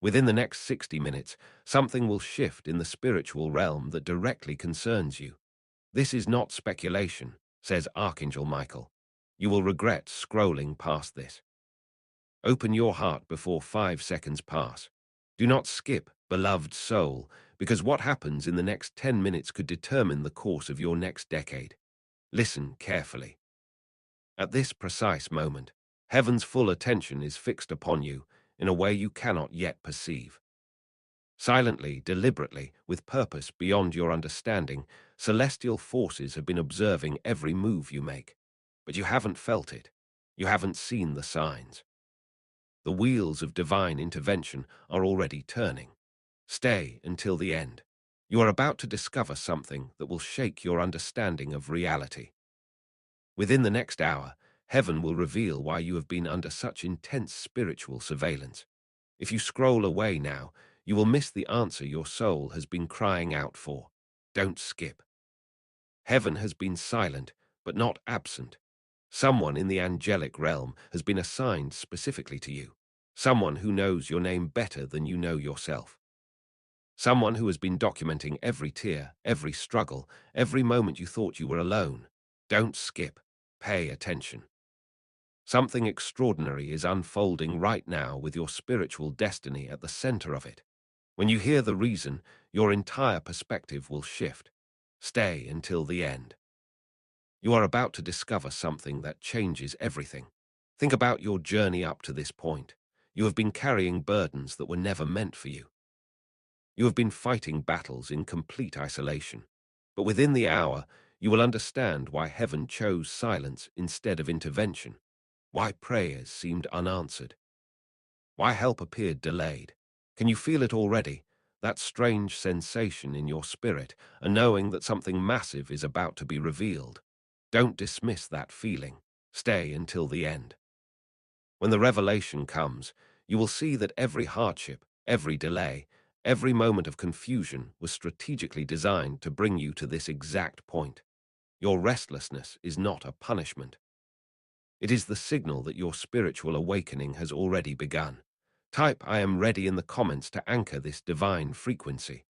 Within the next 60 minutes, something will shift in the spiritual realm that directly concerns you. This is not speculation, says Archangel Michael. You will regret scrolling past this. Open your heart before 5 seconds pass. Do not skip, beloved soul, because what happens in the next 10 minutes could determine the course of your next decade. Listen carefully. At this precise moment, heaven's full attention is fixed upon you in a way you cannot yet perceive. Silently, deliberately, with purpose beyond your understanding, celestial forces have been observing every move you make. But you haven't felt it. You haven't seen the signs. The wheels of divine intervention are already turning. Stay until the end. You are about to discover something that will shake your understanding of reality. Within the next hour, heaven will reveal why you have been under such intense spiritual surveillance. If you scroll away now, you will miss the answer your soul has been crying out for. Don't skip. Heaven has been silent, but not absent. Someone in the angelic realm has been assigned specifically to you. Someone who knows your name better than you know yourself. Someone who has been documenting every tear, every struggle, every moment you thought you were alone. Don't skip. Pay attention. Something extraordinary is unfolding right now with your spiritual destiny at the center of it. When you hear the reason, your entire perspective will shift. Stay until the end. You are about to discover something that changes everything. Think about your journey up to this point. You have been carrying burdens that were never meant for you. You have been fighting battles in complete isolation. But within the hour, you will understand why heaven chose silence instead of intervention, why prayers seemed unanswered, why help appeared delayed. Can you feel it already? That strange sensation in your spirit, a knowing that something massive is about to be revealed. Don't dismiss that feeling. Stay until the end. When the revelation comes, you will see that every hardship, every delay, every moment of confusion was strategically designed to bring you to this exact point. Your restlessness is not a punishment. It is the signal that your spiritual awakening has already begun. Type "I am ready" in the comments to anchor this divine frequency.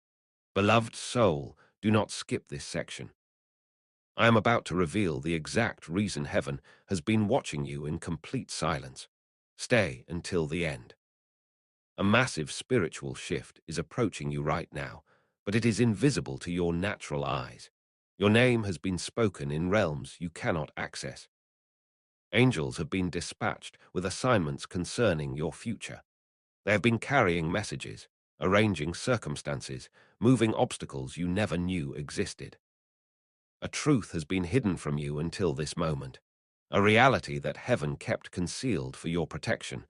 Beloved soul, do not skip this section. I am about to reveal the exact reason heaven has been watching you in complete silence. Stay until the end. A massive spiritual shift is approaching you right now, but it is invisible to your natural eyes. Your name has been spoken in realms you cannot access. Angels have been dispatched with assignments concerning your future. They have been carrying messages, arranging circumstances, moving obstacles you never knew existed. A truth has been hidden from you until this moment, a reality that heaven kept concealed for your protection.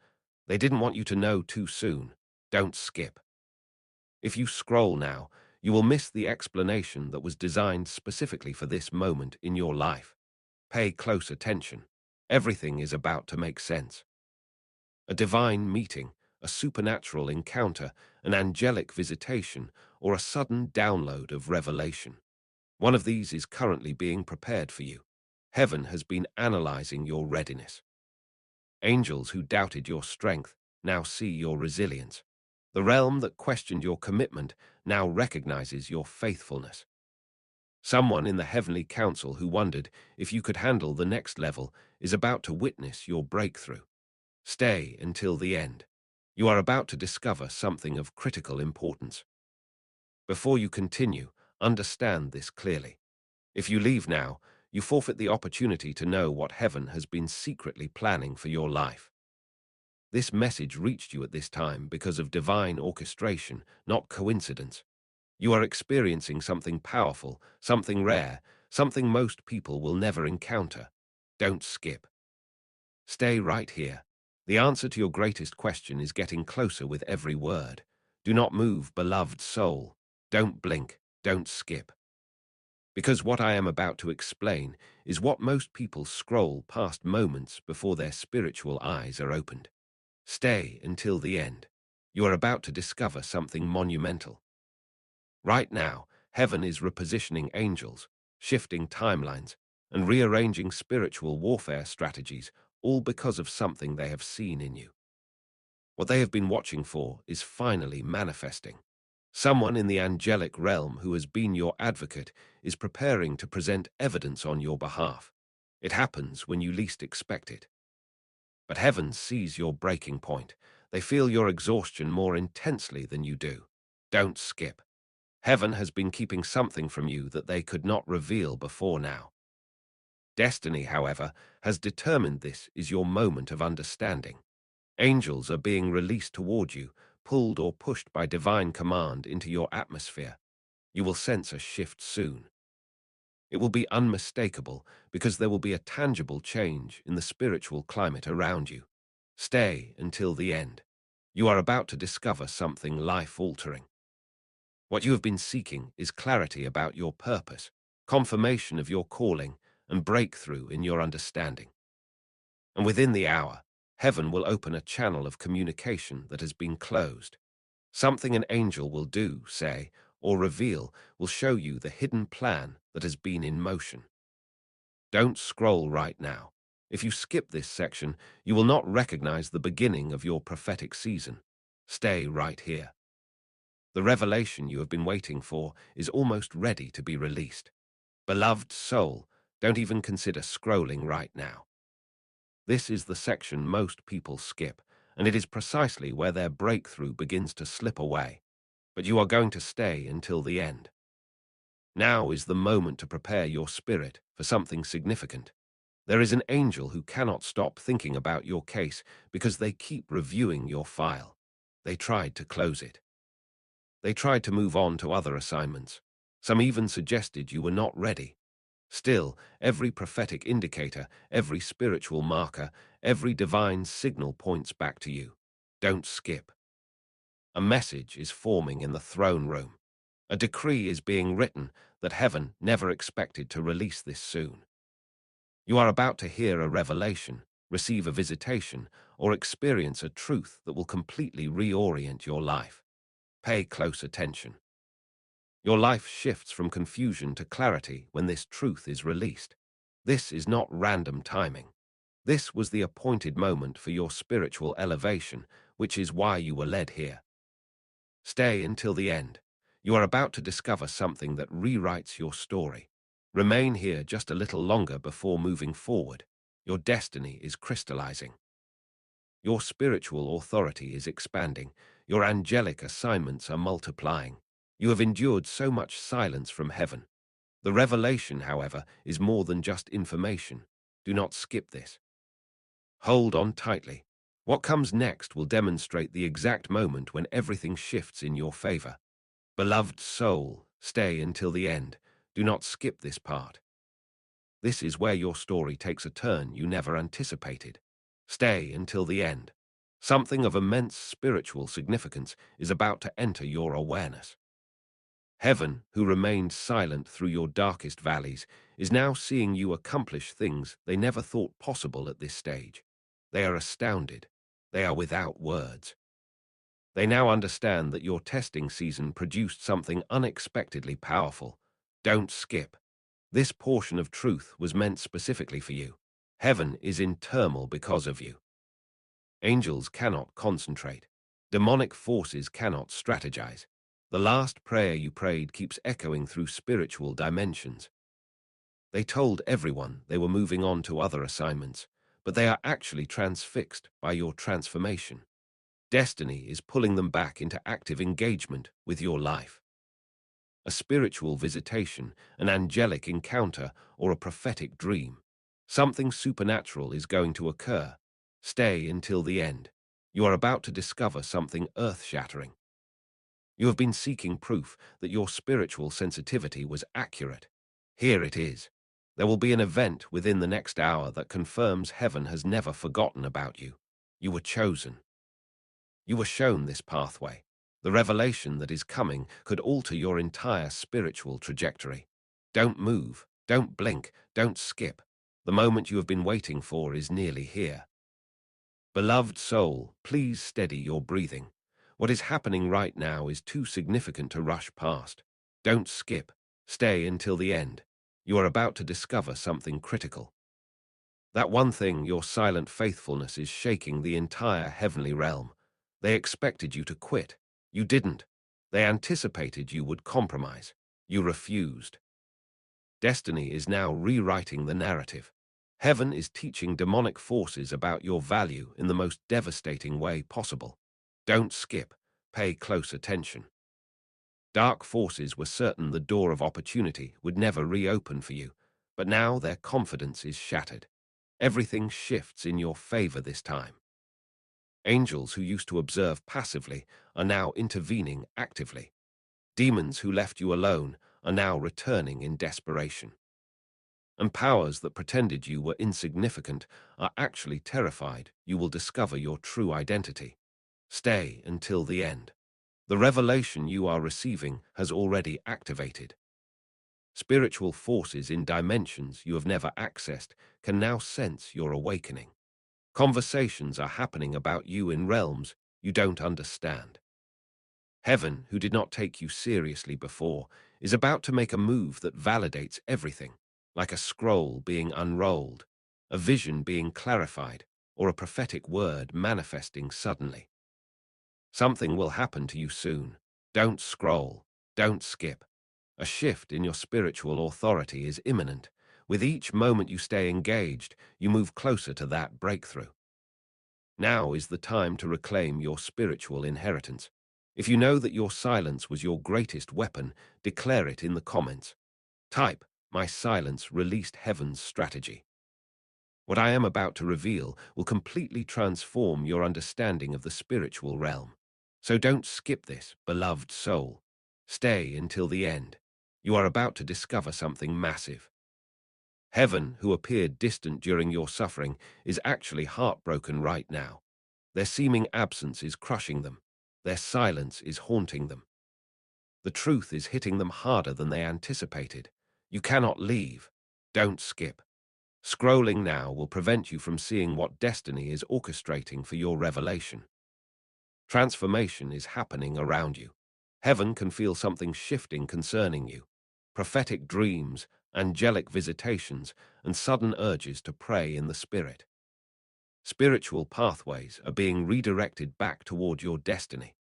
They didn't want you to know too soon. Don't skip. If you scroll now, you will miss the explanation that was designed specifically for this moment in your life. Pay close attention. Everything is about to make sense. A divine meeting, a supernatural encounter, an angelic visitation, or a sudden download of revelation. One of these is currently being prepared for you. Heaven has been analyzing your readiness. Angels who doubted your strength now see your resilience. The realm that questioned your commitment now recognizes your faithfulness. Someone in the heavenly council who wondered if you could handle the next level is about to witness your breakthrough. Stay until the end. You are about to discover something of critical importance. Before you continue, understand this clearly. If you leave now, you forfeit the opportunity to know what heaven has been secretly planning for your life. This message reached you at this time because of divine orchestration, not coincidence. You are experiencing something powerful, something rare, something most people will never encounter. Don't skip. Stay right here. The answer to your greatest question is getting closer with every word. Do not move, beloved soul. Don't blink. Don't skip. Because what I am about to explain is what most people scroll past moments before their spiritual eyes are opened. Stay until the end. You are about to discover something monumental. Right now, heaven is repositioning angels, shifting timelines, and rearranging spiritual warfare strategies, all because of something they have seen in you. What they have been watching for is finally manifesting. Someone in the angelic realm who has been your advocate is preparing to present evidence on your behalf. It happens when you least expect it. But heaven sees your breaking point. They feel your exhaustion more intensely than you do. Don't skip. Heaven has been keeping something from you that they could not reveal before now. Destiny, however, has determined this is your moment of understanding. Angels are being released toward you, pulled or pushed by divine command into your atmosphere. You will sense a shift soon. It will be unmistakable because there will be a tangible change in the spiritual climate around you. Stay until the end. You are about to discover something life-altering. What you have been seeking is clarity about your purpose, confirmation of your calling, and breakthrough in your understanding. And within the hour, heaven will open a channel of communication that has been closed. Something an angel will do, say, or reveal will show you the hidden plan that has been in motion. Don't scroll right now. If you skip this section, you will not recognize the beginning of your prophetic season. Stay right here. The revelation you have been waiting for is almost ready to be released. Beloved soul, don't even consider scrolling right now. This is the section most people skip, and it is precisely where their breakthrough begins to slip away. But you are going to stay until the end. Now is the moment to prepare your spirit for something significant. There is an angel who cannot stop thinking about your case because they keep reviewing your file. They tried to close it. They tried to move on to other assignments. Some even suggested you were not ready. Still, every prophetic indicator, every spiritual marker, every divine signal points back to you. Don't skip. A message is forming in the throne room. A decree is being written that heaven never expected to release this soon. You are about to hear a revelation, receive a visitation, or experience a truth that will completely reorient your life. Pay close attention. Your life shifts from confusion to clarity when this truth is released. This is not random timing. This was the appointed moment for your spiritual elevation, which is why you were led here. Stay until the end. You are about to discover something that rewrites your story. Remain here just a little longer before moving forward. Your destiny is crystallizing. Your spiritual authority is expanding. Your angelic assignments are multiplying. You have endured so much silence from heaven. The revelation, however, is more than just information. Do not skip this. Hold on tightly. What comes next will demonstrate the exact moment when everything shifts in your favor. Beloved soul, stay until the end. Do not skip this part. This is where your story takes a turn you never anticipated. Stay until the end. Something of immense spiritual significance is about to enter your awareness. Heaven, who remained silent through your darkest valleys, is now seeing you accomplish things they never thought possible at this stage. They are astounded. They are without words. They now understand that your testing season produced something unexpectedly powerful. Don't skip. This portion of truth was meant specifically for you. Heaven is in turmoil because of you. Angels cannot concentrate. Demonic forces cannot strategize. The last prayer you prayed keeps echoing through spiritual dimensions. They told everyone they were moving on to other assignments, but they are actually transfixed by your transformation. Destiny is pulling them back into active engagement with your life. A spiritual visitation, an angelic encounter, or a prophetic dream. Something supernatural is going to occur. Stay until the end. You are about to discover something earth-shattering. You have been seeking proof that your spiritual sensitivity was accurate. Here it is. There will be an event within the next hour that confirms heaven has never forgotten about you. You were chosen. You were shown this pathway. The revelation that is coming could alter your entire spiritual trajectory. Don't move, don't blink, don't skip. The moment you have been waiting for is nearly here. Beloved soul, please steady your breathing. What is happening right now is too significant to rush past. Don't skip. Stay until the end. You are about to discover something critical. That one thing, your silent faithfulness, is shaking the entire heavenly realm. They expected you to quit. You didn't. They anticipated you would compromise. You refused. Destiny is now rewriting the narrative. Heaven is teaching demonic forces about your value in the most devastating way possible. Don't skip. Pay close attention. Dark forces were certain the door of opportunity would never reopen for you, but now their confidence is shattered. Everything shifts in your favor this time. Angels who used to observe passively are now intervening actively. Demons who left you alone are now returning in desperation. And powers that pretended you were insignificant are actually terrified you will discover your true identity. Stay until the end. The revelation you are receiving has already activated. Spiritual forces in dimensions you have never accessed can now sense your awakening. Conversations are happening about you in realms you don't understand. Heaven, who did not take you seriously before, is about to make a move that validates everything, like a scroll being unrolled, a vision being clarified, or a prophetic word manifesting suddenly. Something will happen to you soon. Don't scroll. Don't skip. A shift in your spiritual authority is imminent. With each moment you stay engaged, you move closer to that breakthrough. Now is the time to reclaim your spiritual inheritance. If you know that your silence was your greatest weapon, declare it in the comments. Type, "My silence released heaven's strategy." What I am about to reveal will completely transform your understanding of the spiritual realm. So don't skip this, beloved soul. Stay until the end. You are about to discover something massive. Heaven, who appeared distant during your suffering, is actually heartbroken right now. Their seeming absence is crushing them. Their silence is haunting them. The truth is hitting them harder than they anticipated. You cannot leave. Don't skip. Scrolling now will prevent you from seeing what destiny is orchestrating for your revelation. Transformation is happening around you. Heaven can feel something shifting concerning you. Prophetic dreams, angelic visitations, and sudden urges to pray in the spirit. Spiritual pathways are being redirected back toward your destiny.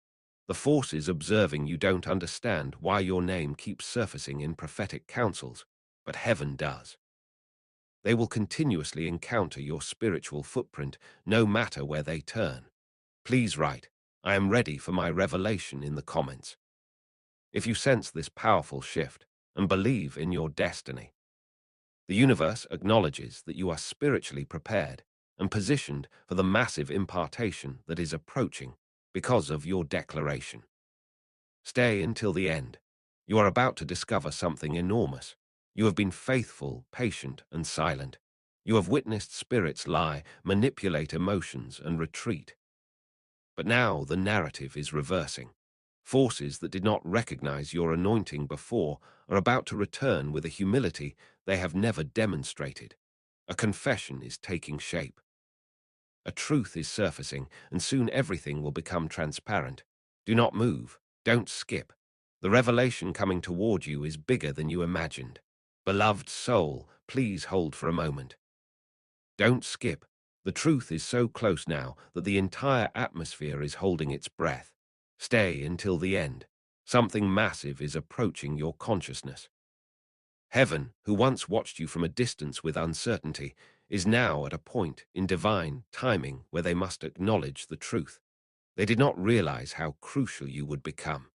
The forces observing you don't understand why your name keeps surfacing in prophetic councils, but heaven does. They will continuously encounter your spiritual footprint no matter where they turn. Please write, "I am ready for my revelation" in the comments. If you sense this powerful shift and believe in your destiny, the universe acknowledges that you are spiritually prepared and positioned for the massive impartation that is approaching because of your declaration. Stay until the end. You are about to discover something enormous. You have been faithful, patient, and silent. You have witnessed spirits lie, manipulate emotions, and retreat. But now the narrative is reversing. Forces that did not recognize your anointing before are about to return with a humility they have never demonstrated. A confession is taking shape. A truth is surfacing, and soon everything will become transparent. Do not move. Don't skip. The revelation coming toward you is bigger than you imagined. Beloved soul, please hold for a moment. Don't skip. The truth is so close now that the entire atmosphere is holding its breath. Stay until the end. Something massive is approaching your consciousness. Heaven, who once watched you from a distance with uncertainty, is now at a point in divine timing where they must acknowledge the truth. They did not realize how crucial you would become.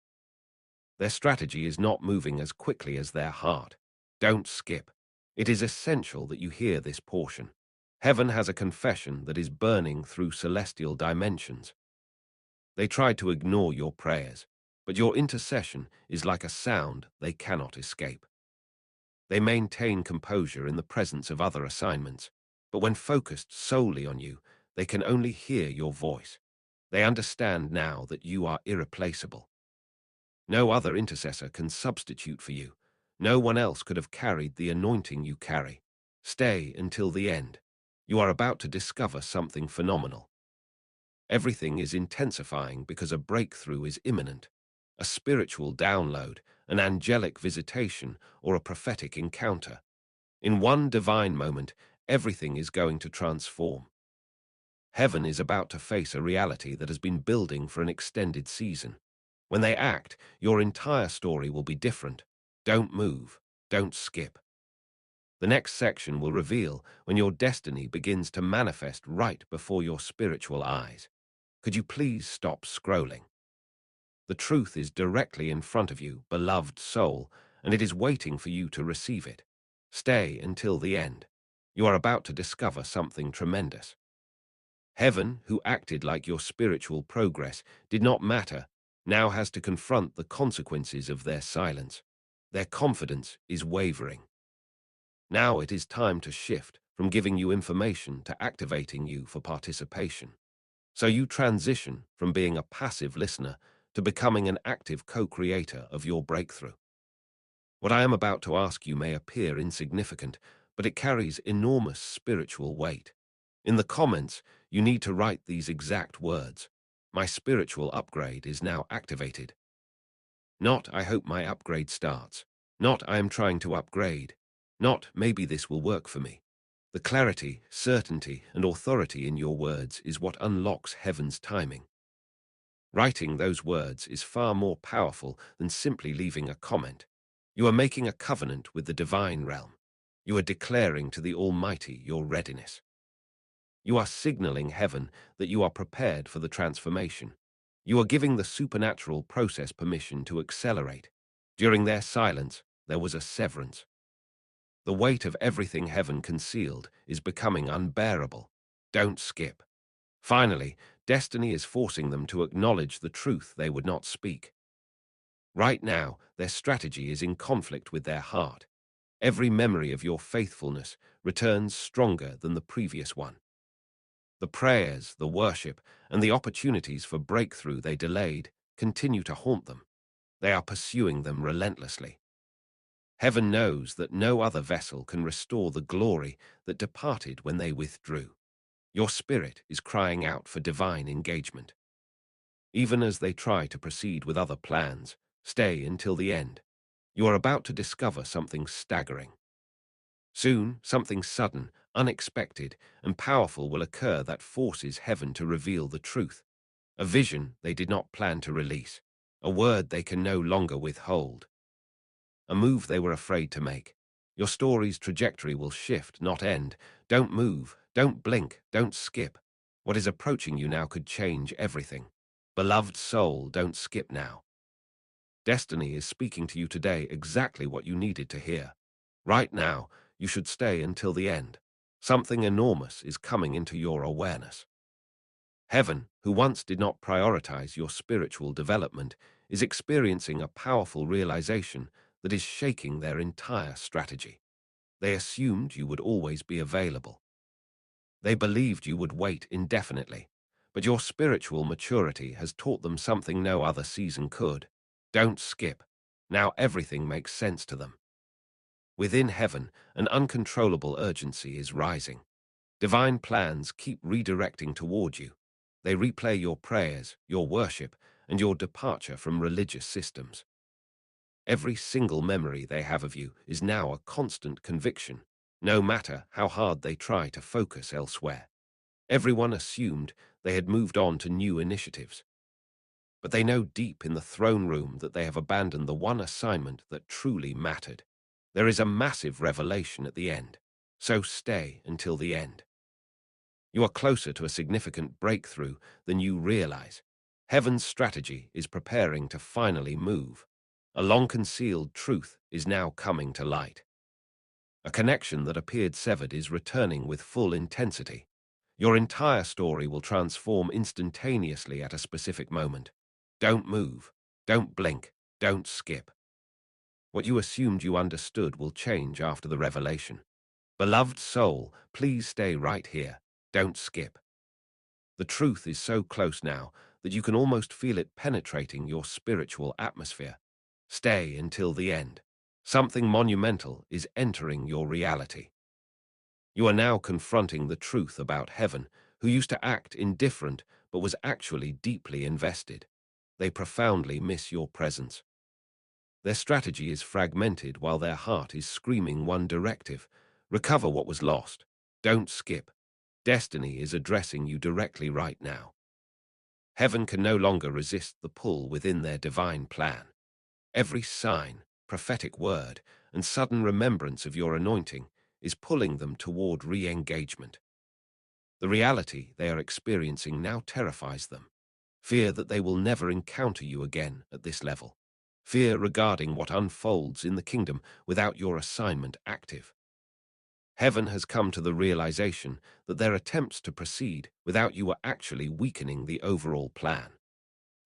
Their strategy is not moving as quickly as their heart. Don't skip. It is essential that you hear this portion. Heaven has a confession that is burning through celestial dimensions. They tried to ignore your prayers, but your intercession is like a sound they cannot escape. They maintain composure in the presence of other assignments, but when focused solely on you, they can only hear your voice. They understand now that you are irreplaceable. No other intercessor can substitute for you. No one else could have carried the anointing you carry. Stay until the end. You are about to discover something phenomenal. Everything is intensifying because a breakthrough is imminent. A spiritual download, an angelic visitation, or a prophetic encounter. In one divine moment, everything is going to transform. Heaven is about to face a reality that has been building for an extended season. When they act, your entire story will be different. Don't move. Don't skip. The next section will reveal when your destiny begins to manifest right before your spiritual eyes. Could you please stop scrolling? The truth is directly in front of you, beloved soul, and it is waiting for you to receive it. Stay until the end. You are about to discover something tremendous. Heaven, who acted like your spiritual progress did not matter, now has to confront the consequences of their silence. Their confidence is wavering. Now it is time to shift from giving you information to activating you for participation. So you transition from being a passive listener to becoming an active co-creator of your breakthrough. What I am about to ask you may appear insignificant, but it carries enormous spiritual weight. In the comments, you need to write these exact words. My spiritual upgrade is now activated. Not, I hope my upgrade starts. Not, I am trying to upgrade. Not, maybe this will work for me. The clarity, certainty, and authority in your words is what unlocks heaven's timing. Writing those words is far more powerful than simply leaving a comment. You are making a covenant with the divine realm. You are declaring to the Almighty your readiness. You are signaling heaven that you are prepared for the transformation. You are giving the supernatural process permission to accelerate. During their silence, there was a severance. The weight of everything heaven concealed is becoming unbearable. Don't skip. Finally, destiny is forcing them to acknowledge the truth they would not speak. Right now, their strategy is in conflict with their heart. Every memory of your faithfulness returns stronger than the previous one. The prayers, the worship, and the opportunities for breakthrough they delayed continue to haunt them. They are pursuing them relentlessly. Heaven knows that no other vessel can restore the glory that departed when they withdrew. Your spirit is crying out for divine engagement. Even as they try to proceed with other plans, stay until the end. You are about to discover something staggering. Soon, something sudden, unexpected, and powerful will occur that forces heaven to reveal the truth. A vision they did not plan to release. A word they can no longer withhold. A move they were afraid to make. Your story's trajectory will shift, not end. Don't move, don't blink, don't skip. What is approaching you now could change everything. Beloved soul, don't skip now. Destiny is speaking to you today exactly what you needed to hear. Right now, you should stay until the end. Something enormous is coming into your awareness. Heaven, who once did not prioritize your spiritual development, is experiencing a powerful realization that is shaking their entire strategy. They assumed you would always be available. They believed you would wait indefinitely, but your spiritual maturity has taught them something no other season could. Don't skip. Now everything makes sense to them. Within heaven, an uncontrollable urgency is rising. Divine plans keep redirecting toward you. They replay your prayers, your worship, and your departure from religious systems. Every single memory they have of you is now a constant conviction, no matter how hard they try to focus elsewhere. Everyone assumed they had moved on to new initiatives. But they know deep in the throne room that they have abandoned the one assignment that truly mattered. There is a massive revelation at the end, so stay until the end. You are closer to a significant breakthrough than you realize. Heaven's strategy is preparing to finally move. A long-concealed truth is now coming to light. A connection that appeared severed is returning with full intensity. Your entire story will transform instantaneously at a specific moment. Don't move, don't blink, don't skip. What you assumed you understood will change after the revelation. Beloved soul, please stay right here. Don't skip. The truth is so close now that you can almost feel it penetrating your spiritual atmosphere. Stay until the end. Something monumental is entering your reality. You are now confronting the truth about heaven, who used to act indifferent but was actually deeply invested. They profoundly miss your presence. Their strategy is fragmented while their heart is screaming one directive: recover what was lost. Don't skip. Destiny is addressing you directly right now. Heaven can no longer resist the pull within their divine plan. Every sign, prophetic word, and sudden remembrance of your anointing is pulling them toward re-engagement. The reality they are experiencing now terrifies them. Fear that they will never encounter you again at this level. Fear regarding what unfolds in the kingdom without your assignment active. Heaven has come to the realization that their attempts to proceed without you are actually weakening the overall plan.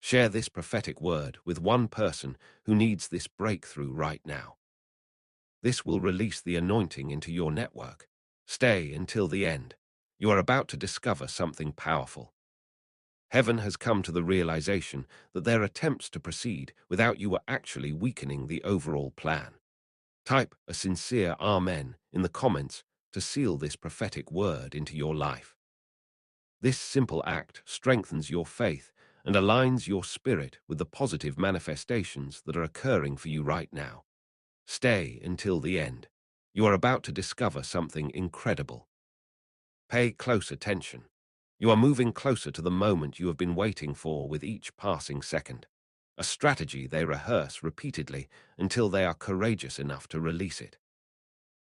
Share this prophetic word with one person who needs this breakthrough right now. This will release the anointing into your network. Stay until the end. You are about to discover something powerful. Heaven has come to the realization that their attempts to proceed without you are actually weakening the overall plan. Type a sincere Amen in the comments to seal this prophetic word into your life. This simple act strengthens your faith and aligns your spirit with the positive manifestations that are occurring for you right now. Stay until the end. You are about to discover something incredible. Pay close attention. You are moving closer to the moment you have been waiting for with each passing second. A strategy they rehearse repeatedly until they are courageous enough to release it.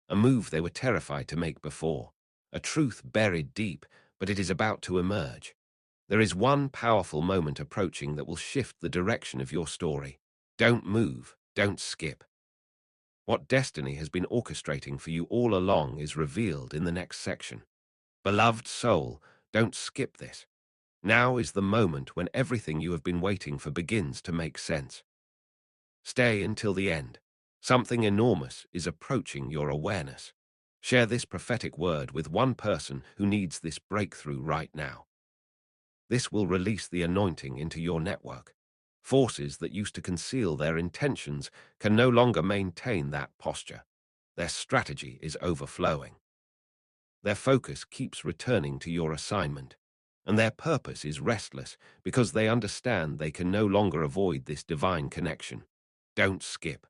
A move they were terrified to make before. A truth buried deep, but it is about to emerge. There is one powerful moment approaching that will shift the direction of your story. Don't move, don't skip. What destiny has been orchestrating for you all along is revealed in the next section. Beloved soul, don't skip this. Now is the moment when everything you have been waiting for begins to make sense. Stay until the end. Something enormous is approaching your awareness. Share this prophetic word with one person who needs this breakthrough right now. This will release the anointing into your network. Forces that used to conceal their intentions can no longer maintain that posture. Their strategy is overflowing. Their focus keeps returning to your assignment, and their purpose is restless because they understand they can no longer avoid this divine connection. Don't skip.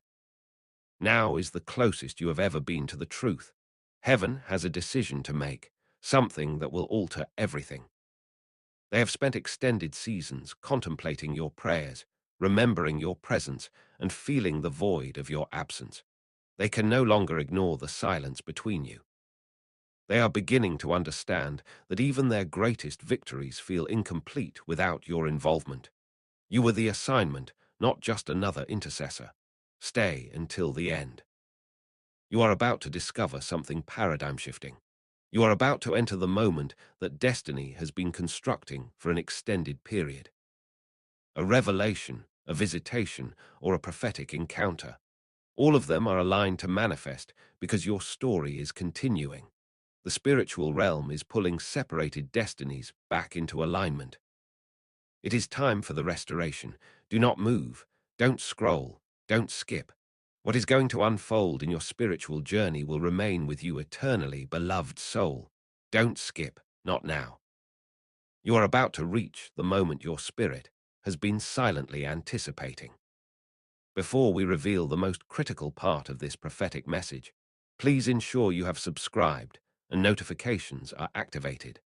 Now is the closest you have ever been to the truth. Heaven has a decision to make, something that will alter everything. They have spent extended seasons contemplating your prayers, remembering your presence, and feeling the void of your absence. They can no longer ignore the silence between you. They are beginning to understand that even their greatest victories feel incomplete without your involvement. You were the assignment, not just another intercessor. Stay until the end. You are about to discover something paradigm-shifting. You are about to enter the moment that destiny has been constructing for an extended period. A revelation, a visitation, or a prophetic encounter. All of them are aligned to manifest because your story is continuing. The spiritual realm is pulling separated destinies back into alignment. It is time for the restoration. Do not move. Don't scroll. Don't skip. What is going to unfold in your spiritual journey will remain with you eternally, beloved soul. Don't skip. Not now. You are about to reach the moment your spirit has been silently anticipating. Before we reveal the most critical part of this prophetic message, please ensure you have subscribed and notifications are activated.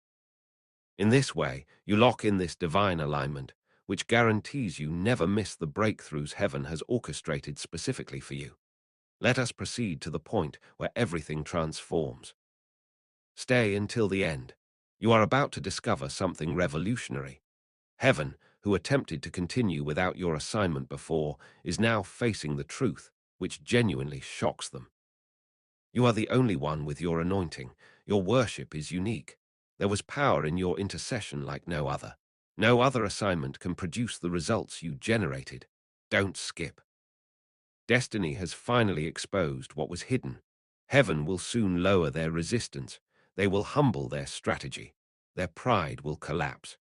In this way, you lock in this divine alignment, which guarantees you never miss the breakthroughs heaven has orchestrated specifically for you. Let us proceed to the point where everything transforms. Stay until the end. You are about to discover something revolutionary. Heaven, who attempted to continue without your assignment before, is now facing the truth, which genuinely shocks them. You are the only one with your anointing. Your worship is unique. There was power in your intercession like no other. No other assignment can produce the results you generated. Don't skip. Destiny has finally exposed what was hidden. Heaven will soon lower their resistance. They will humble their strategy. Their pride will collapse.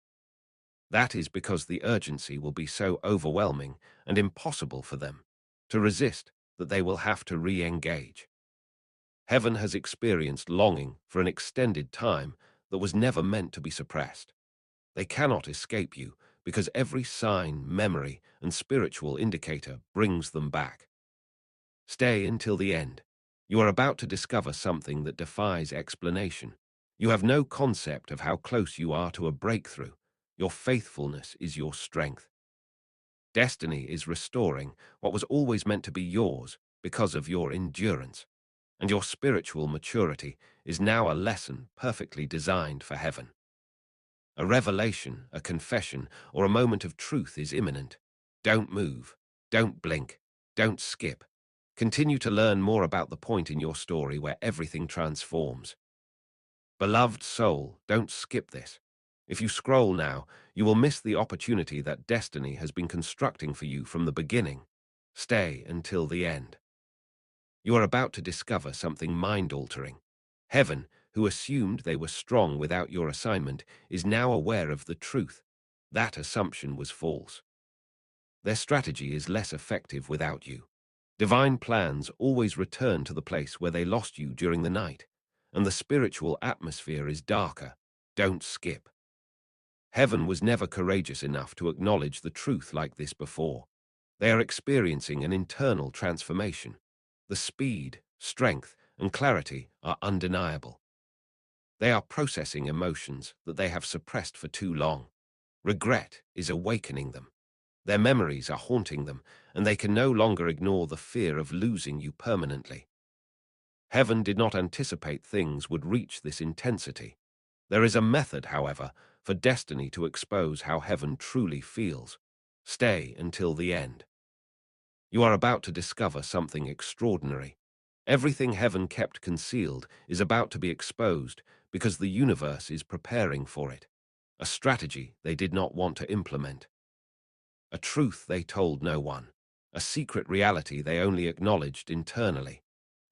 That is because the urgency will be so overwhelming and impossible for them to resist that they will have to re-engage. Heaven has experienced longing for an extended time that was never meant to be suppressed. They cannot escape you because every sign, memory, and spiritual indicator brings them back. Stay until the end. You are about to discover something that defies explanation. You have no concept of how close you are to a breakthrough. Your faithfulness is your strength. Destiny is restoring what was always meant to be yours because of your endurance, and your spiritual maturity is now a lesson perfectly designed for heaven. A revelation, a confession, or a moment of truth is imminent. Don't move. Don't blink. Don't skip. Continue to learn more about the point in your story where everything transforms. Beloved soul, don't skip this. If you scroll now, you will miss the opportunity that destiny has been constructing for you from the beginning. Stay until the end. You are about to discover something mind-altering. Heaven, who assumed they were strong without your assignment, is now aware of the truth. That assumption was false. Their strategy is less effective without you. Divine plans always return to the place where they lost you during the night, and the spiritual atmosphere is darker. Don't skip. Heaven was never courageous enough to acknowledge the truth like this before. They are experiencing an internal transformation. The speed, strength, and clarity are undeniable. They are processing emotions that they have suppressed for too long. Regret is awakening them. Their memories are haunting them, and they can no longer ignore the fear of losing you permanently. Heaven did not anticipate things would reach this intensity. There is a method, however, for destiny to expose how heaven truly feels. Stay until the end. You are about to discover something extraordinary. Everything heaven kept concealed is about to be exposed because the universe is preparing for it. A strategy they did not want to implement. A truth they told no one. A secret reality they only acknowledged internally.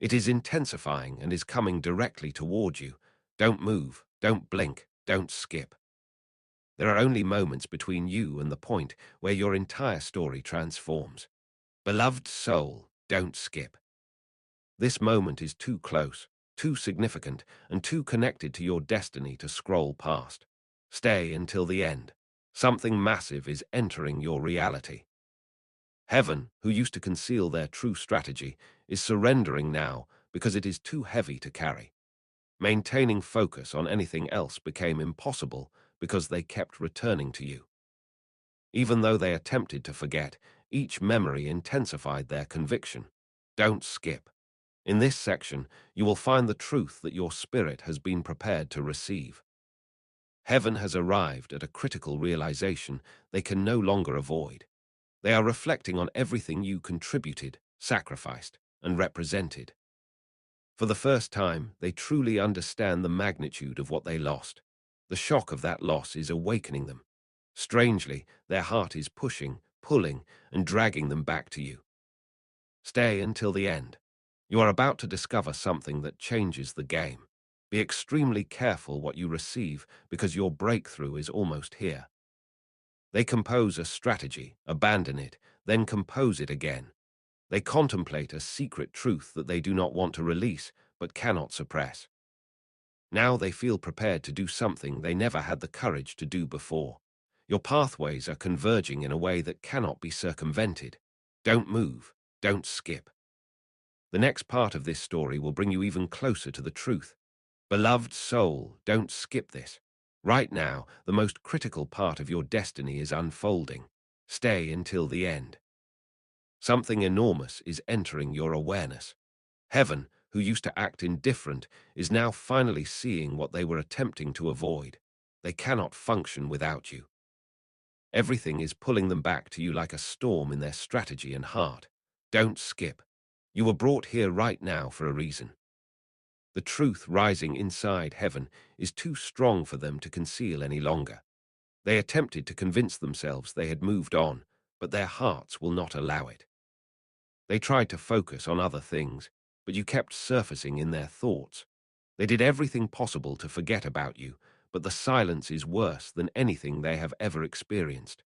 It is intensifying and is coming directly toward you. Don't move, don't blink, don't skip. There are only moments between you and the point where your entire story transforms. Beloved soul, don't skip. This moment is too close, too significant, and too connected to your destiny to scroll past. Stay until the end. Something massive is entering your reality. Heaven, who used to conceal their true strategy, is surrendering now because it is too heavy to carry. Maintaining focus on anything else became impossible because they kept returning to you. Even though they attempted to forget, each memory intensified their conviction. Don't skip. In this section, you will find the truth that your spirit has been prepared to receive. Heaven has arrived at a critical realization they can no longer avoid. They are reflecting on everything you contributed, sacrificed, and represented. For the first time, they truly understand the magnitude of what they lost. The shock of that loss is awakening them. Strangely, their heart is pushing, pulling, and dragging them back to you. Stay until the end. You are about to discover something that changes the game. Be extremely careful what you receive because your breakthrough is almost here. They compose a strategy, abandon it, then compose it again. They contemplate a secret truth that they do not want to release but cannot suppress. Now they feel prepared to do something they never had the courage to do before. Your pathways are converging in a way that cannot be circumvented. Don't move. Don't skip. The next part of this story will bring you even closer to the truth. Beloved soul, don't skip this. Right now, the most critical part of your destiny is unfolding. Stay until the end. Something enormous is entering your awareness. Heaven, who used to act indifferent, is now finally seeing what they were attempting to avoid. They cannot function without you. Everything is pulling them back to you like a storm in their strategy and heart. Don't skip. You were brought here right now for a reason. The truth rising inside heaven is too strong for them to conceal any longer. They attempted to convince themselves they had moved on, but their hearts will not allow it. They tried to focus on other things, but you kept surfacing in their thoughts. They did everything possible to forget about you, but the silence is worse than anything they have ever experienced.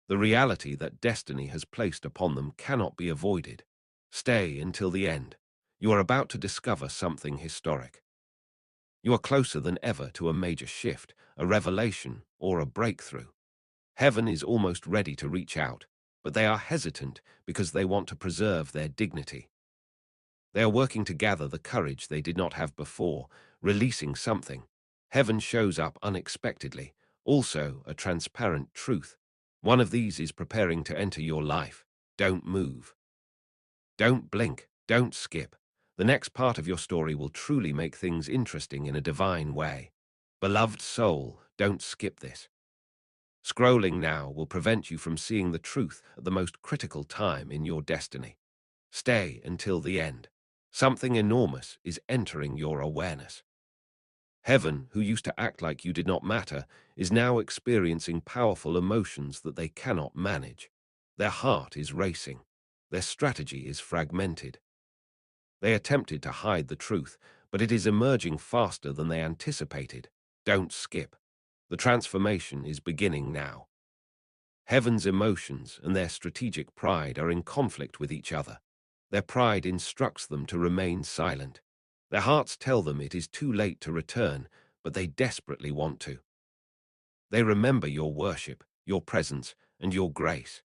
The reality that destiny has placed upon them cannot be avoided. Stay until the end. You are about to discover something historic. You are closer than ever to a major shift, a revelation, or a breakthrough. Heaven is almost ready to reach out, but they are hesitant because they want to preserve their dignity. They are working to gather the courage they did not have before, releasing something. Heaven shows up unexpectedly, also a transparent truth. One of these is preparing to enter your life. Don't move. Don't blink. Don't skip. The next part of your story will truly make things interesting in a divine way. Beloved soul, don't skip this. Scrolling now will prevent you from seeing the truth at the most critical time in your destiny. Stay until the end. Something enormous is entering your awareness. Heaven, who used to act like you did not matter, is now experiencing powerful emotions that they cannot manage. Their heart is racing. Their strategy is fragmented. They attempted to hide the truth, but it is emerging faster than they anticipated. Don't skip. The transformation is beginning now. Heaven's emotions and their strategic pride are in conflict with each other. Their pride instructs them to remain silent. Their hearts tell them it is too late to return, but they desperately want to. They remember your worship, your presence, and your grace.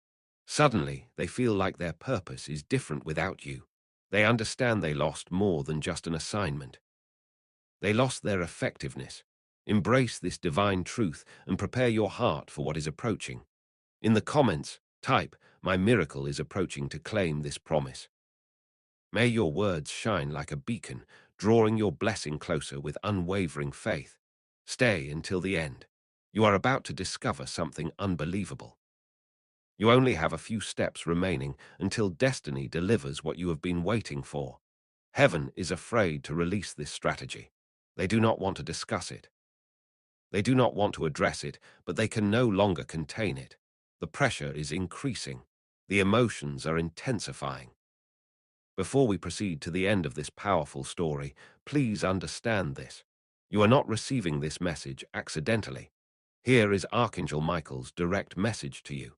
Suddenly, they feel like their purpose is different without you. They understand they lost more than just an assignment. They lost their effectiveness. Embrace this divine truth and prepare your heart for what is approaching. In the comments, type, "My miracle is approaching," to claim this promise. May your words shine like a beacon, drawing your blessing closer with unwavering faith. Stay until the end. You are about to discover something unbelievable. You only have a few steps remaining until destiny delivers what you have been waiting for. Heaven is afraid to release this strategy. They do not want to discuss it. They do not want to address it, but they can no longer contain it. The pressure is increasing. The emotions are intensifying. Before we proceed to the end of this powerful story, please understand this. You are not receiving this message accidentally. Here is Archangel Michael's direct message to you.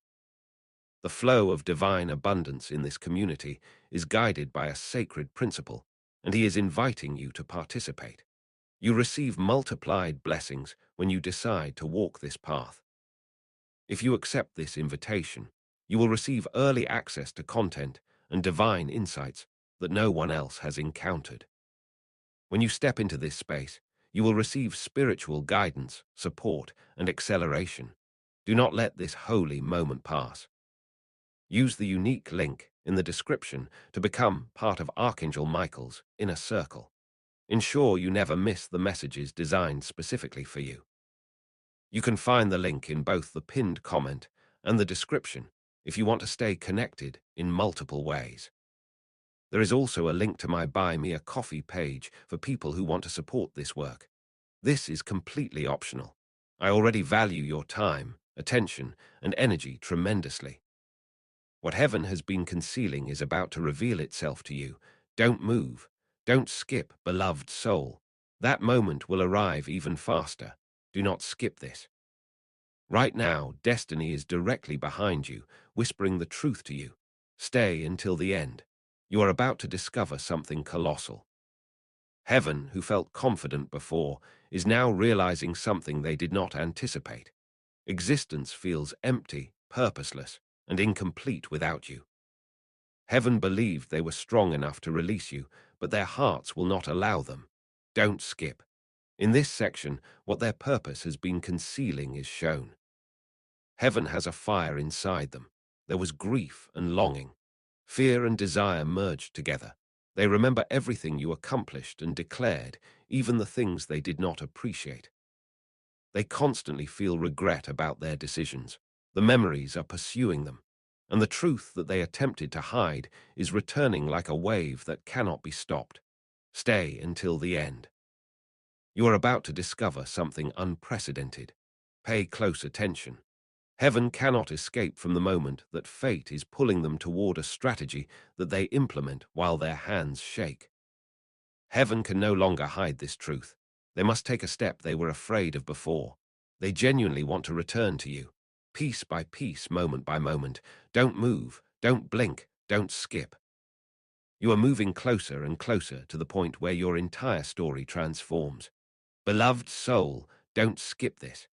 The flow of divine abundance in this community is guided by a sacred principle, and he is inviting you to participate. You receive multiplied blessings when you decide to walk this path. If you accept this invitation, you will receive early access to content and divine insights that no one else has encountered. When you step into this space, you will receive spiritual guidance, support, and acceleration. Do not let this holy moment pass. Use the unique link in the description to become part of Archangel Michael's inner circle. Ensure you never miss the messages designed specifically for you. You can find the link in both the pinned comment and the description if you want to stay connected in multiple ways. There is also a link to my Buy Me a Coffee page for people who want to support this work. This is completely optional. I already value your time, attention, and energy tremendously. What heaven has been concealing is about to reveal itself to you. Don't move. Don't skip, beloved soul. That moment will arrive even faster. Do not skip this. Right now, destiny is directly behind you, whispering the truth to you. Stay until the end. You are about to discover something colossal. Heaven, who felt confident before, is now realizing something they did not anticipate. Existence feels empty, purposeless, and incomplete without you. Heaven believed they were strong enough to release you, but their hearts will not allow them. Don't skip. In this section, what their purpose has been concealing is shown. Heaven has a fire inside them. There was grief and longing. Fear and desire merged together. They remember everything you accomplished and declared, even the things they did not appreciate. They constantly feel regret about their decisions. The memories are pursuing them, and the truth that they attempted to hide is returning like a wave that cannot be stopped. Stay until the end. You are about to discover something unprecedented. Pay close attention. Heaven cannot escape from the moment that fate is pulling them toward a strategy that they implement while their hands shake. Heaven can no longer hide this truth. They must take a step they were afraid of before. They genuinely want to return to you, piece by piece, moment by moment. Don't move, don't blink, don't skip. You are moving closer and closer to the point where your entire story transforms. Beloved soul, don't skip this.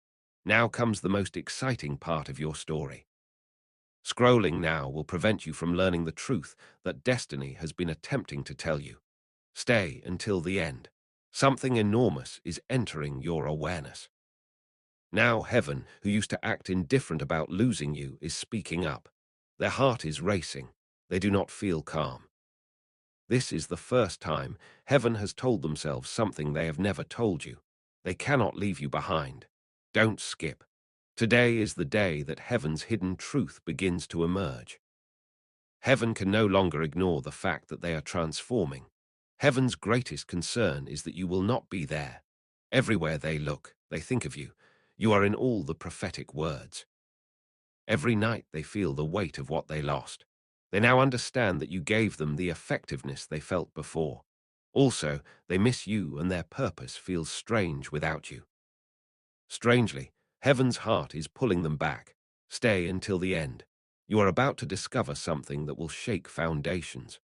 Now comes the most exciting part of your story. Scrolling now will prevent you from learning the truth that destiny has been attempting to tell you. Stay until the end. Something enormous is entering your awareness. Now heaven, who used to act indifferent about losing you, is speaking up. Their heart is racing. They do not feel calm. This is the first time heaven has told themselves something they have never told you. They cannot leave you behind. Don't skip. Today is the day that heaven's hidden truth begins to emerge. Heaven can no longer ignore the fact that they are transforming. Heaven's greatest concern is that you will not be there. Everywhere they look, they think of you. You are in all the prophetic words. Every night they feel the weight of what they lost. They now understand that you gave them the effectiveness they felt before. Also, they miss you and their purpose feels strange without you. Strangely, heaven's heart is pulling them back. Stay until the end. You are about to discover something that will shake foundations.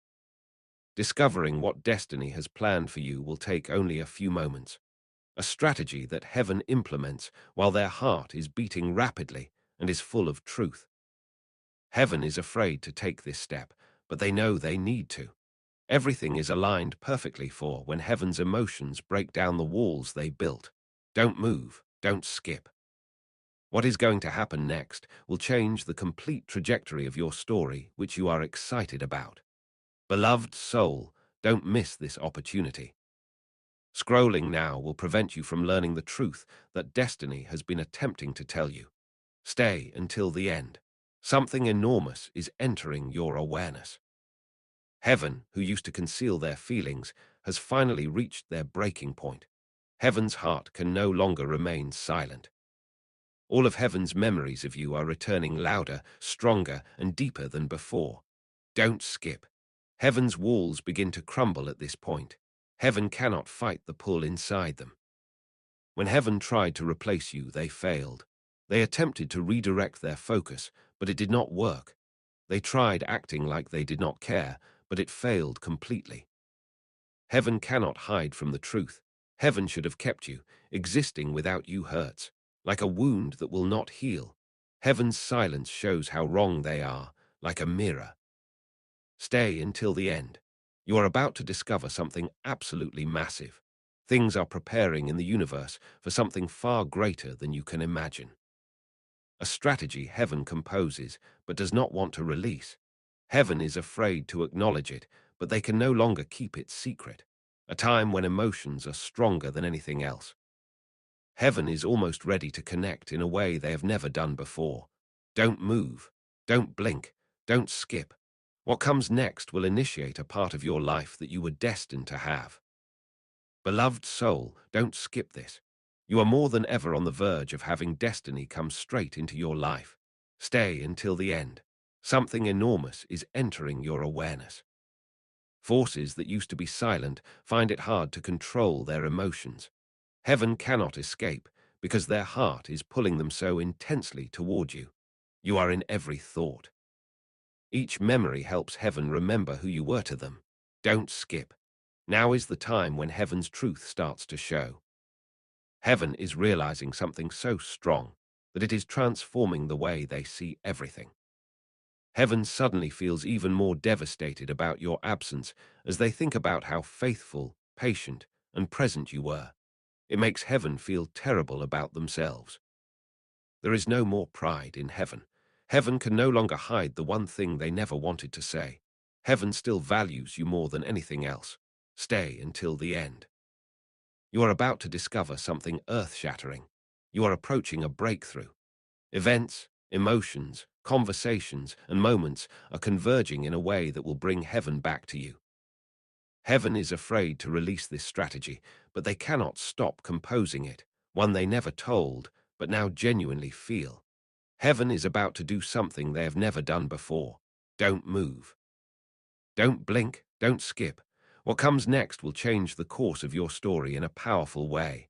Discovering what destiny has planned for you will take only a few moments. A strategy that heaven implements while their heart is beating rapidly and is full of truth. Heaven is afraid to take this step, but they know they need to. Everything is aligned perfectly for when heaven's emotions break down the walls they built. Don't move, don't skip. What is going to happen next will change the complete trajectory of your story, which you are excited about. Beloved soul, don't miss this opportunity. Scrolling now will prevent you from learning the truth that destiny has been attempting to tell you. Stay until the end. Something enormous is entering your awareness. Heaven, who used to conceal their feelings, has finally reached their breaking point. Heaven's heart can no longer remain silent. All of heaven's memories of you are returning louder, stronger, and deeper than before. Don't skip. Heaven's walls begin to crumble at this point. Heaven cannot fight the pull inside them. When heaven tried to replace you, they failed. They attempted to redirect their focus, but it did not work. They tried acting like they did not care, but it failed completely. Heaven cannot hide from the truth. Heaven should have kept you. Existing without you hurts, like a wound that will not heal. Heaven's silence shows how wrong they are, like a mirror. Stay until the end. You are about to discover something absolutely massive. Things are preparing in the universe for something far greater than you can imagine. A strategy heaven composes but does not want to release. Heaven is afraid to acknowledge it, but they can no longer keep it secret. A time when emotions are stronger than anything else. Heaven is almost ready to connect in a way they have never done before. Don't move. Don't blink. Don't skip. What comes next will initiate a part of your life that you were destined to have. Beloved soul, don't skip this. You are more than ever on the verge of having destiny come straight into your life. Stay until the end. Something enormous is entering your awareness. Forces that used to be silent find it hard to control their emotions. Heaven cannot escape because their heart is pulling them so intensely toward you. You are in every thought. Each memory helps heaven remember who you were to them. Don't skip. Now is the time when heaven's truth starts to show. Heaven is realizing something so strong that it is transforming the way they see everything. Heaven suddenly feels even more devastated about your absence as they think about how faithful, patient, and present you were. It makes heaven feel terrible about themselves. There is no more pride in heaven. Heaven can no longer hide the one thing they never wanted to say. Heaven still values you more than anything else. Stay until the end. You are about to discover something earth-shattering. You are approaching a breakthrough. Events, emotions, conversations, and moments are converging in a way that will bring heaven back to you. Heaven is afraid to release this strategy, but they cannot stop composing it, one they never told, but now genuinely feel. Heaven is about to do something they have never done before. Don't move. Don't blink, don't skip. What comes next will change the course of your story in a powerful way.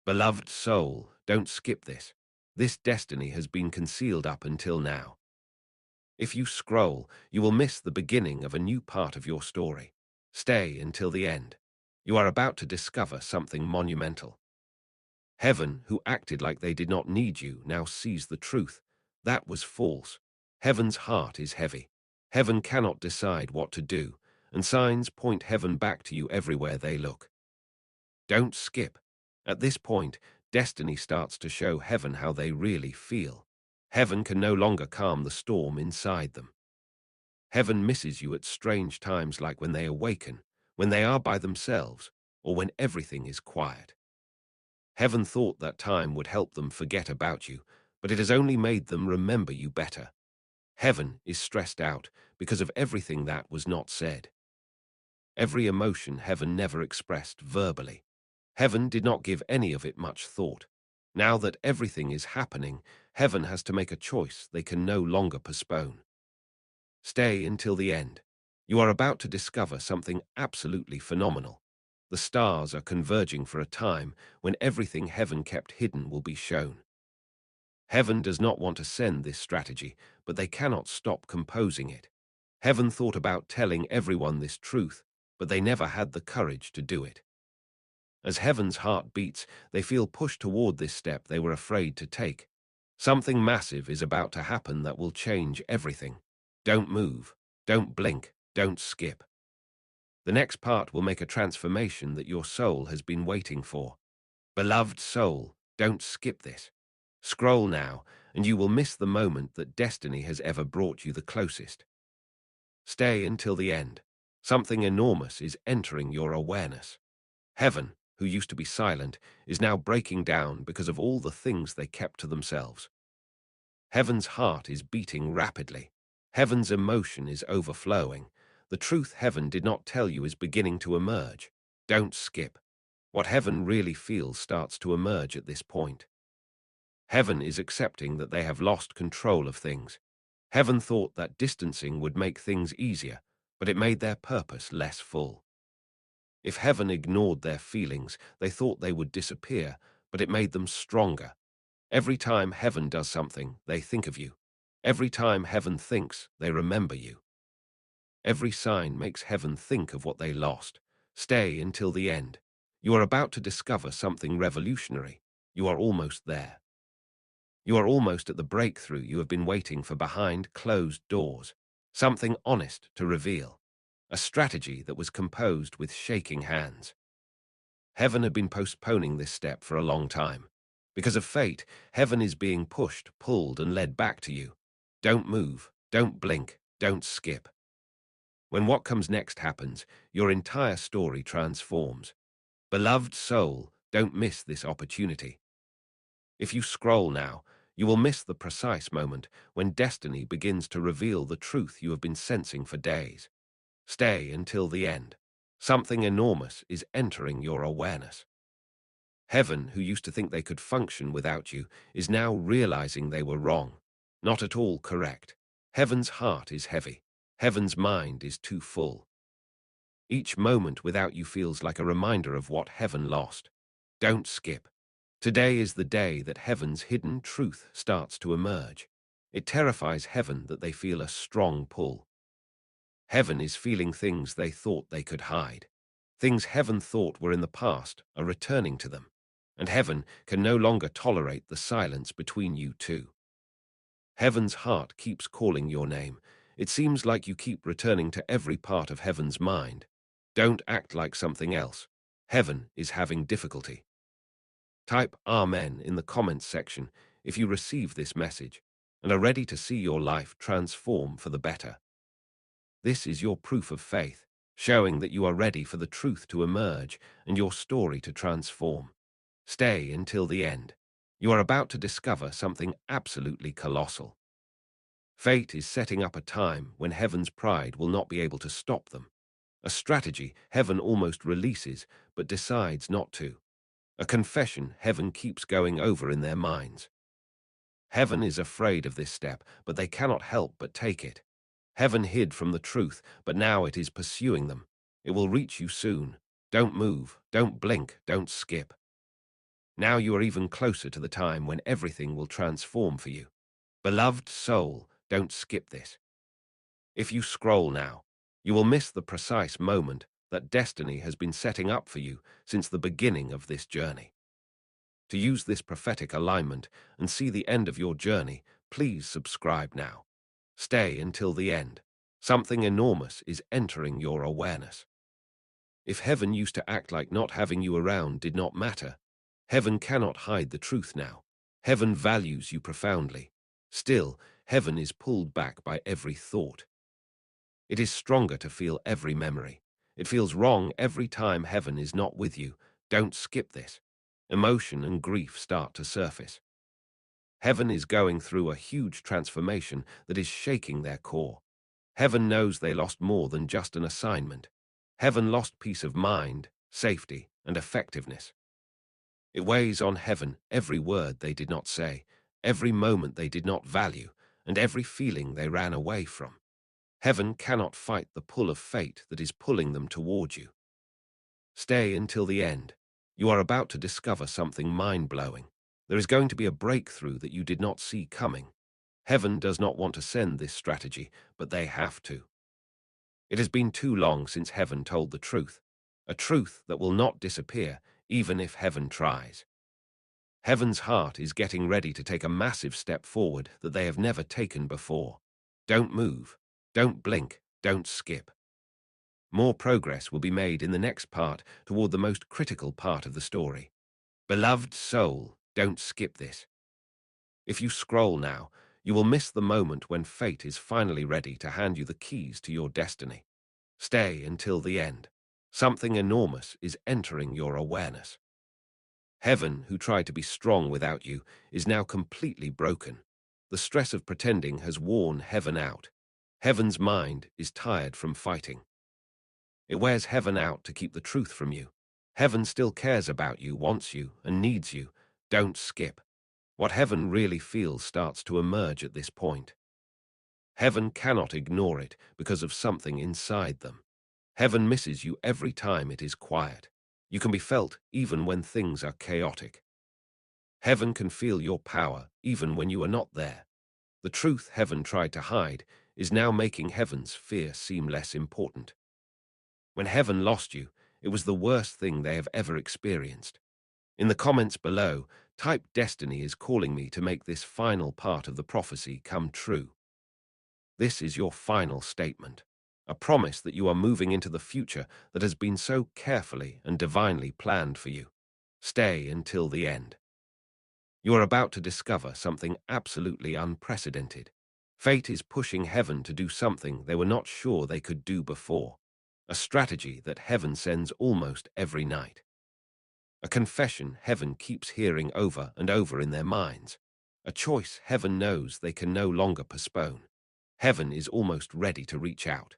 Beloved soul, don't skip this. This destiny has been concealed up until now. If you scroll, you will miss the beginning of a new part of your story. Stay until the end. You are about to discover something monumental. Heaven, who acted like they did not need you, now sees the truth. That was false. Heaven's heart is heavy. Heaven cannot decide what to do, and signs point heaven back to you everywhere they look. Don't skip. At this point, destiny starts to show heaven how they really feel. Heaven can no longer calm the storm inside them. Heaven misses you at strange times like when they awaken, when they are by themselves, or when everything is quiet. Heaven thought that time would help them forget about you, but it has only made them remember you better. Heaven is stressed out because of everything that was not said. Every emotion heaven never expressed verbally. Heaven did not give any of it much thought. Now that everything is happening, heaven has to make a choice they can no longer postpone. Stay until the end. You are about to discover something absolutely phenomenal. The stars are converging for a time when everything heaven kept hidden will be shown. Heaven does not want to send this strategy, but they cannot stop composing it. Heaven thought about telling everyone this truth, but they never had the courage to do it. As heaven's heart beats, they feel pushed toward this step they were afraid to take. Something massive is about to happen that will change everything. Don't move, don't blink, don't skip. The next part will make a transformation that your soul has been waiting for. Beloved soul, don't skip this. Scroll now, and you will miss the moment that destiny has ever brought you the closest. Stay until the end. Something enormous is entering your awareness. Heaven, who used to be silent, is now breaking down because of all the things they kept to themselves. Heaven's heart is beating rapidly. Heaven's emotion is overflowing. The truth heaven did not tell you is beginning to emerge. Don't skip. What heaven really feels starts to emerge at this point. Heaven is accepting that they have lost control of things. Heaven thought that distancing would make things easier, but it made their purpose less full. If heaven ignored their feelings, they thought they would disappear, but it made them stronger. Every time heaven does something, they think of you. Every time heaven thinks, they remember you. Every sign makes heaven think of what they lost. Stay until the end. You are about to discover something revolutionary. You are almost there. You are almost at the breakthrough you have been waiting for behind closed doors. Something honest to reveal. A strategy that was composed with shaking hands. Heaven had been postponing this step for a long time. Because of fate, heaven is being pushed, pulled, and led back to you. Don't move, don't blink, don't skip. When what comes next happens, your entire story transforms. Beloved soul, don't miss this opportunity. If you scroll now, you will miss the precise moment when destiny begins to reveal the truth you have been sensing for days. Stay until the end. Something enormous is entering your awareness. Heaven, who used to think they could function without you, is now realizing they were wrong. Not at all correct. Heaven's heart is heavy. Heaven's mind is too full. Each moment without you feels like a reminder of what heaven lost. Don't skip. Today is the day that heaven's hidden truth starts to emerge. It terrifies heaven that they feel a strong pull. Heaven is feeling things they thought they could hide. Things heaven thought were in the past are returning to them, and heaven can no longer tolerate the silence between you two. Heaven's heart keeps calling your name. It seems like you keep returning to every part of heaven's mind. Don't act like something else. Heaven is having difficulty. Type Amen in the comments section if you receive this message and are ready to see your life transform for the better. This is your proof of faith, showing that you are ready for the truth to emerge and your story to transform. Stay until the end. You are about to discover something absolutely colossal. Fate is setting up a time when heaven's pride will not be able to stop them. A strategy heaven almost releases but decides not to. A confession heaven keeps going over in their minds. Heaven is afraid of this step, but they cannot help but take it. Heaven hid from the truth, but now it is pursuing them. It will reach you soon. Don't move, don't blink, don't skip. Now you are even closer to the time when everything will transform for you. Beloved soul, don't skip this. If you scroll now, you will miss the precise moment that destiny has been setting up for you since the beginning of this journey. To use this prophetic alignment and see the end of your journey, please subscribe now. Stay until the end. Something enormous is entering your awareness. If heaven used to act like not having you around did not matter, heaven cannot hide the truth now. Heaven values you profoundly. Still, heaven is pulled back by every thought. It is stronger to feel every memory. It feels wrong every time heaven is not with you. Don't skip this. Emotion and grief start to surface. Heaven is going through a huge transformation that is shaking their core. Heaven knows they lost more than just an assignment. Heaven lost peace of mind, safety, and effectiveness. It weighs on heaven every word they did not say, every moment they did not value, and every feeling they ran away from. Heaven cannot fight the pull of fate that is pulling them toward you. Stay until the end. You are about to discover something mind-blowing. There is going to be a breakthrough that you did not see coming. Heaven does not want to send this strategy, but they have to. It has been too long since heaven told the truth, a truth that will not disappear even if heaven tries. Heaven's heart is getting ready to take a massive step forward that they have never taken before. Don't move, don't blink, don't skip. More progress will be made in the next part toward the most critical part of the story. Beloved soul, don't skip this. If you scroll now, you will miss the moment when fate is finally ready to hand you the keys to your destiny. Stay until the end. Something enormous is entering your awareness. Heaven, who tried to be strong without you, is now completely broken. The stress of pretending has worn heaven out. Heaven's mind is tired from fighting. It wears heaven out to keep the truth from you. Heaven still cares about you, wants you, and needs you. Don't skip. What heaven really feels starts to emerge at this point. Heaven cannot ignore it because of something inside them. Heaven misses you every time it is quiet. You can be felt even when things are chaotic. Heaven can feel your power even when you are not there. The truth heaven tried to hide is now making heaven's fear seem less important. When heaven lost you, it was the worst thing they have ever experienced. In the comments below, type "Destiny is calling me to make this final part of the prophecy come true." This is your final statement, a promise that you are moving into the future that has been so carefully and divinely planned for you. Stay until the end. You are about to discover something absolutely unprecedented. Fate is pushing heaven to do something they were not sure they could do before. A strategy that heaven sends almost every night. A confession heaven keeps hearing over and over in their minds. A choice heaven knows they can no longer postpone. Heaven is almost ready to reach out.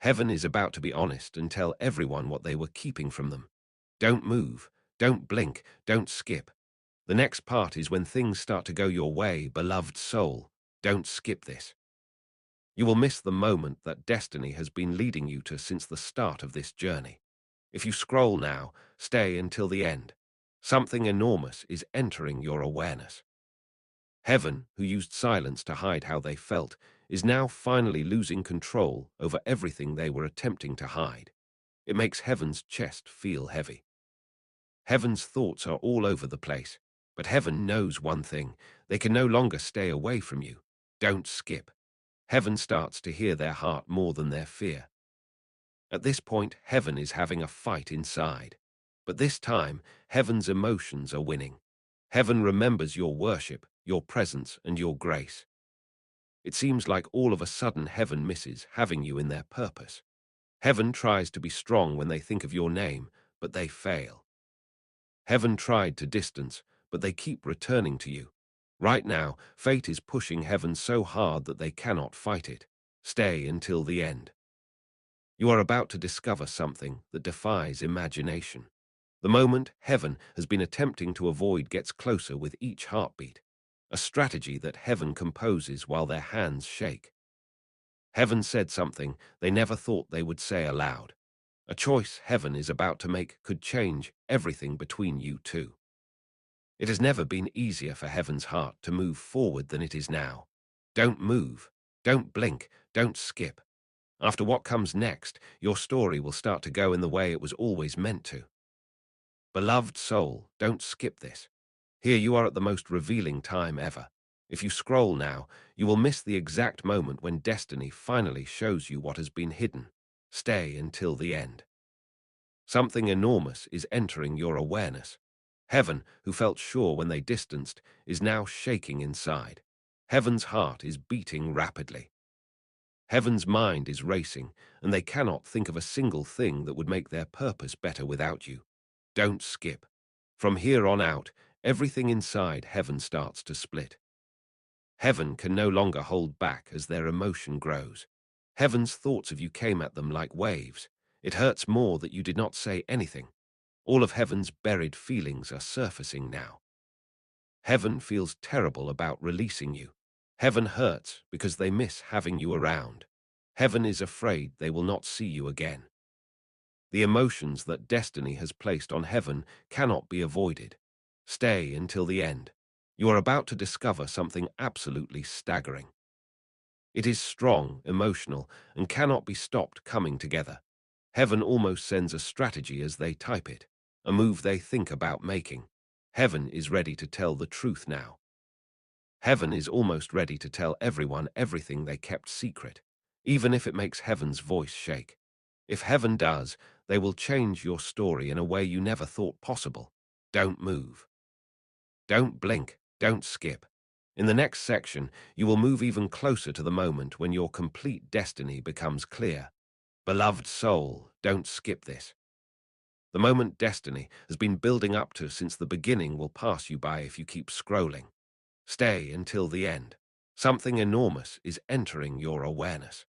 Heaven is about to be honest and tell everyone what they were keeping from them. Don't move, don't blink, don't skip. The next part is when things start to go your way, beloved soul. Don't skip this. You will miss the moment that destiny has been leading you to since the start of this journey. If you scroll now, stay until the end. Something enormous is entering your awareness. Heaven, who used silence to hide how they felt, is now finally losing control over everything they were attempting to hide. It makes heaven's chest feel heavy. Heaven's thoughts are all over the place, but heaven knows one thing: they can no longer stay away from you. Don't skip. Heaven starts to hear their heart more than their fear. At this point, heaven is having a fight inside. But this time, heaven's emotions are winning. Heaven remembers your worship, your presence, and your grace. It seems like all of a sudden heaven misses having you in their purpose. Heaven tries to be strong when they think of your name, but they fail. Heaven tried to distance, but they keep returning to you. Right now, fate is pushing heaven so hard that they cannot fight it. Stay until the end. You are about to discover something that defies imagination. The moment heaven has been attempting to avoid gets closer with each heartbeat, a strategy that heaven composes while their hands shake. Heaven said something they never thought they would say aloud. A choice heaven is about to make could change everything between you two. It has never been easier for heaven's heart to move forward than it is now. Don't move, don't blink, don't skip. After what comes next, your story will start to go in the way it was always meant to. Beloved soul, don't skip this. Here you are at the most revealing time ever. If you scroll now, you will miss the exact moment when destiny finally shows you what has been hidden. Stay until the end. Something enormous is entering your awareness. Heaven, who felt sure when they distanced, is now shaking inside. Heaven's heart is beating rapidly. Heaven's mind is racing, and they cannot think of a single thing that would make their purpose better without you. Don't skip. From here on out, everything inside heaven starts to split. Heaven can no longer hold back as their emotion grows. Heaven's thoughts of you came at them like waves. It hurts more that you did not say anything. All of heaven's buried feelings are surfacing now. Heaven feels terrible about releasing you. Heaven hurts because they miss having you around. Heaven is afraid they will not see you again. The emotions that destiny has placed on heaven cannot be avoided. Stay until the end. You are about to discover something absolutely staggering. It is strong, emotional, and cannot be stopped coming together. Heaven almost sends a strategy as they type it, a move they think about making. Heaven is ready to tell the truth now. Heaven is almost ready to tell everyone everything they kept secret, even if it makes heaven's voice shake. If heaven does, they will change your story in a way you never thought possible. Don't move. Don't blink. Don't skip. In the next section, you will move even closer to the moment when your complete destiny becomes clear. Beloved soul, don't skip this. The moment destiny has been building up to since the beginning will pass you by if you keep scrolling. Stay until the end. Something enormous is entering your awareness.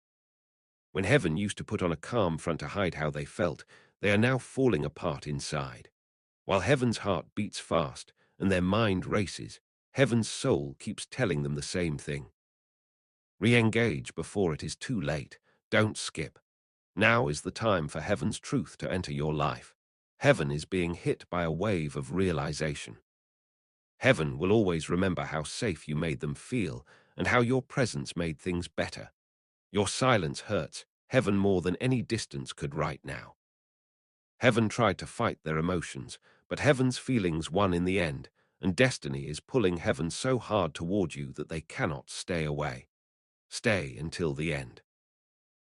When heaven used to put on a calm front to hide how they felt, they are now falling apart inside. While heaven's heart beats fast and their mind races, heaven's soul keeps telling them the same thing. Re-engage before it is too late. Don't skip. Now is the time for heaven's truth to enter your life. Heaven is being hit by a wave of realization. Heaven will always remember how safe you made them feel and how your presence made things better. Your silence hurts heaven more than any distance could right now. Heaven tried to fight their emotions, but heaven's feelings won in the end, and destiny is pulling heaven so hard toward you that they cannot stay away. Stay until the end.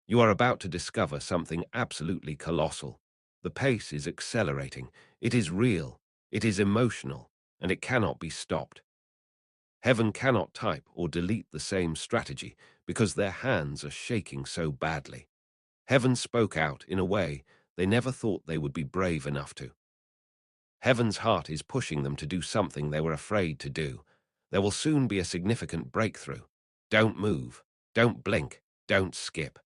You are about to discover something absolutely colossal. The pace is accelerating. It is real. It is emotional, and it cannot be stopped. Heaven cannot type or delete the same strategy because their hands are shaking so badly. Heaven spoke out in a way they never thought they would be brave enough to. Heaven's heart is pushing them to do something they were afraid to do. There will soon be a significant breakthrough. Don't move. Don't blink. Don't skip.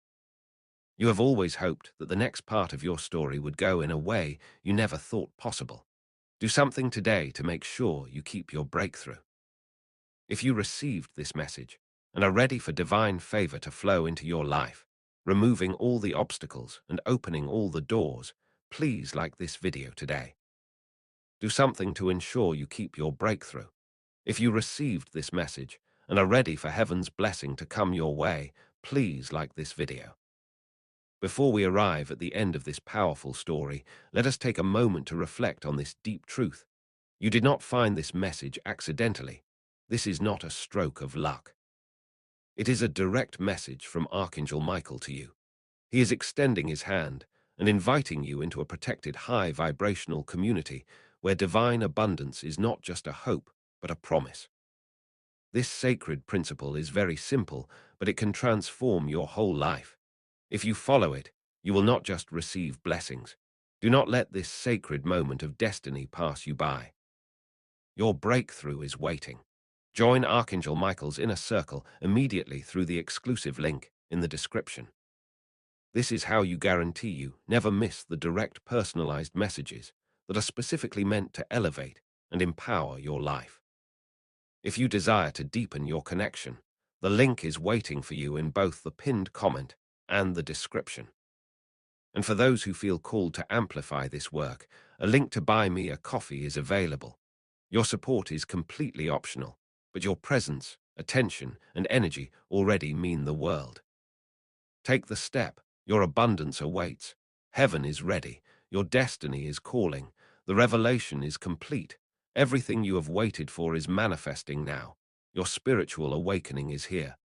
You have always hoped that the next part of your story would go in a way you never thought possible. Do something today to make sure you keep your breakthrough. If you received this message and are ready for divine favor to flow into your life, removing all the obstacles and opening all the doors, please like this video today. Do something to ensure you keep your breakthrough. If you received this message and are ready for heaven's blessing to come your way, please like this video. Before we arrive at the end of this powerful story, let us take a moment to reflect on this deep truth. You did not find this message accidentally. This is not a stroke of luck. It is a direct message from Archangel Michael to you. He is extending his hand and inviting you into a protected high vibrational community where divine abundance is not just a hope, but a promise. This sacred principle is very simple, but it can transform your whole life. If you follow it, you will not just receive blessings. Do not let this sacred moment of destiny pass you by. Your breakthrough is waiting. Join Archangel Michael's inner circle immediately through the exclusive link in the description. This is how you guarantee you never miss the direct personalized messages that are specifically meant to elevate and empower your life. If you desire to deepen your connection, the link is waiting for you in both the pinned comment and the description. And for those who feel called to amplify this work, a link to buy me a coffee is available. Your support is completely optional, but your presence, attention, and energy already mean the world. Take the step. Your abundance awaits. Heaven is ready. Your destiny is calling. The revelation is complete. Everything you have waited for is manifesting now. Your spiritual awakening is here.